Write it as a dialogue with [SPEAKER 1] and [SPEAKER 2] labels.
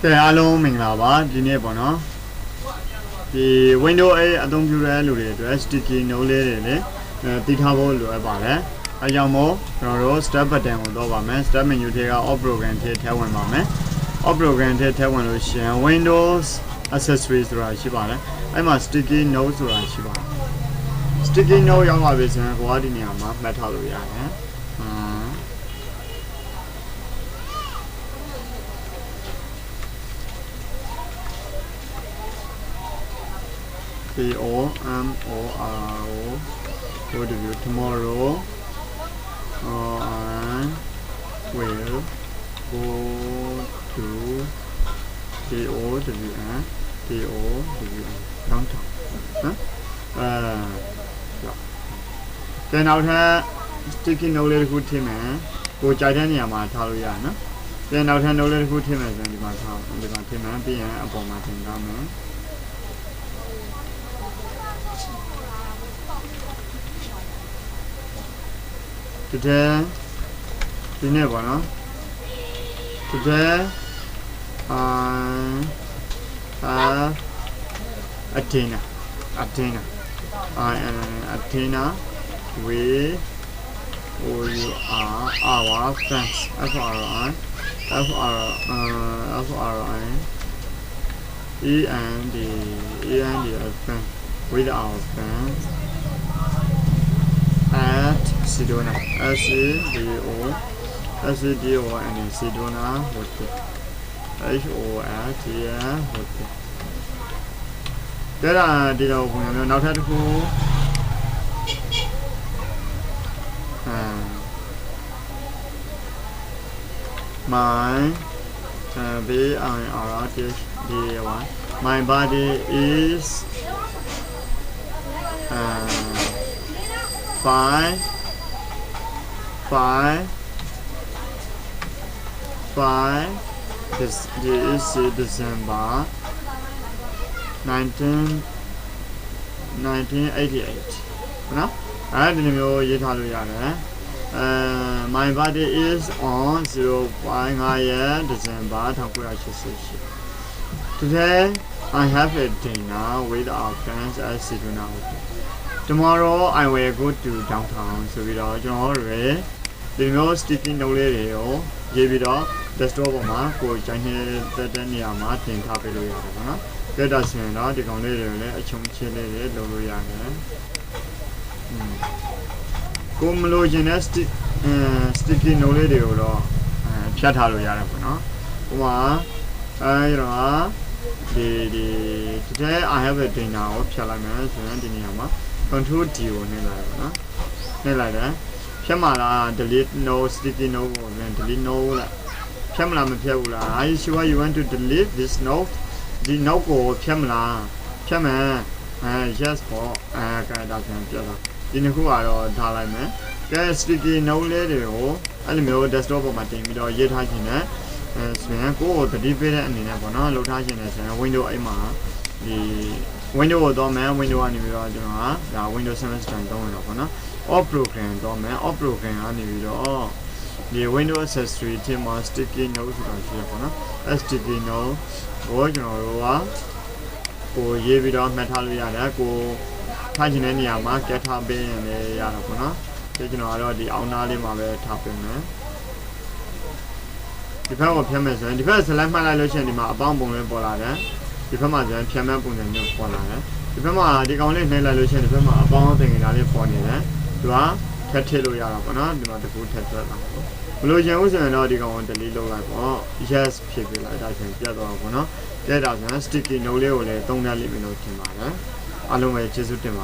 [SPEAKER 1] ကဲအားလုံးမင်္ဂလာပါဒီနေ့ပေါ့နော်ဒီ window အသုံးပြုတဲ့လူတွေအတွက် sticky note လေးတွေလည်းတည်ထားဖို့လိုအပ်ပါတယ်အဲကြောင့်မို့ကျွန်တော်တို့ step button ကိုတော့ပါမယ် step menu ထဲက off program ထဲဝင်ပါမယ် off program ထဲဝင်လို့ရှိရင် windows accessories ဆိုတာရှိပါတယ်အဲ့မှာ sticky note ဆိုတာရှိပါတယ် sticky note ရောက်လာပြီဆိုရင်ကိုကဒီနေရာမှာမှတ်ထားလို့ရတယ်Tomorrow tomorrow I will go to downtown ကဲနောက်ထပ် sticky note လေးတစ်ခုထည့်မယ်ကိုကြိုက်တဲ့နေရာမှာထားလို့ရနော်ကဲနောက်ထပ် note လေးတစ်ခုထည့်မယ်ဆိုရင်ဒီမှာထားဒီမှာထည့်မယ်ပြီးရင်အပေါ်မှာတင်ထားမယ်Today, dinner bono. Today, I have a dinner. I am a dinner with our friends. FRI, E&D friends with our friends. At Sedona, SEDO and Sedona Hotel, HOLTL Hotel. There are the open not at who my BIRTD1. My body is five this is December 1988နော်အဲဒီလိုမျိုးရေးထားလို့ရတယ်my birthday is on 0.5 year December 1988 Today I have a dinner with our friends at Sedona Hotel Tomorrow I will go to downtown ဆိုပြီးတော့ကျွန်တော်တို့ရဒီမျိုး sticky note လေးတွေကိုရေးပြီးတော့ desktop ပေါ်မှာကိုယ်ကြိုင်နေတဲ့နေရာမှာတင်ထားပေးလို့ရတယ်ပေါ့နော်။ကြည့်တော့ဆိုရင်တော့ဒီကောင်လေးတွေလည်းအချုံချင်းလေးတွေလုပ်လို့ရတယ်။ကိုမလို့ခြင်းတဲ့ sticky note လေးတွေကိုတော့ဖြတ်ထားလို့ရတယ်ပေါ့နော်။ဥပမာအဲဒီတော့ဒီ today I have a dinner ကိုဖြတ်လိုက်မယ်ဆိုရင်ဒီနေရာမှာControl D ကိုနှိပ်လိုက်ပါနော်နှိပ်လိုက်တယ်ဖြတ်မှာလား delete no sticky note ကိုပြန် delete no လားဖြတ်မလားမဖြတ်ဘူးလား Are you sure you want to delete this note ဒီ note ကိုဖြတ်မလားဖြတ်မယ်yes ပေါ့ကဲဒါပြန်ပြတော့ဒီနှစ်ခုကတော့ထားလိုက်မယ်ကဲ sticky note လေးတွေကိုအဲ့လိုမျိုး desktop ပေါ်မှာတင်ပြီးတော့ရေးထားခြင်းနဲ့ဆိုရင်ကိုယ်ကို delete ပေးတဲ့အနေနဲ့ပေါ့နော်လုပ်ထားခြင်းနဲ့ဆိုရင် window အိမ်မှာဒီ window ကိုတော့မယ် window ကနေပြီးတော့ကျွန်တော်ကဒါ window semester တုံးရတော့ပေါ့နော် off program တော့မယ် off program ကနေပြီးတော့ဒီ window accessory ထဲမှာ sticky note ဆိုတာရှိရပေါ့နော် sticky note ကိုကျွန်တော်တို့ကကိုရေးပြီးတော့မှတ်ထားလို့ရတယ်ကိုထားခြင်းတဲ့နေရာမှာကတ်ထားပေးရင်လည်းရတော့ပေါ့နော်ဒီကျွန်တော်ကတော့ဒီအောင်သားလေးမှာပဲထားပေးမယ်ဒီဘက်ကိုဖြတ်မယ်ဆိုရင်ဒီဘက် select မှတ်လိုက်လို့ရှိရင်ဒီမှာအပေါင်းပုံလေးပေါ်လာတယ်ဒီဘက်မှာကျန်ဖြတ်မဲ့ပုံစံမျိုးပေါ်လာတယ်ဒီဘက်မှာဒီကောင်လေးနှိပ်လိုက်လို့ရှိရင်ဒီဘက်မှာအပေါင်းသင်္ကေတလေးပေါ်နေတယ်သူကထပ်ထည့်လို့ရတာပေါ့နော်ဒီမှာတကူထပ်ထွက်လာပေါ့မလို့ရင်ဦးဆိုရင်တော့ဒီကောင်ကို delete လုပ်လိုက်ပေါ့ yes ဖြစ်ပြလိုက်ဒါဆိုရင်ပြတ်သွားတော့ပေါ့နော်တဲ့ဒါဆိုရင် sticky note လေးကိုလည်းသုံးသပ်လိမ့်မယ်လို့ထင်ပါတယ်အားလုံးပဲကျေးဇူးတင်ပါ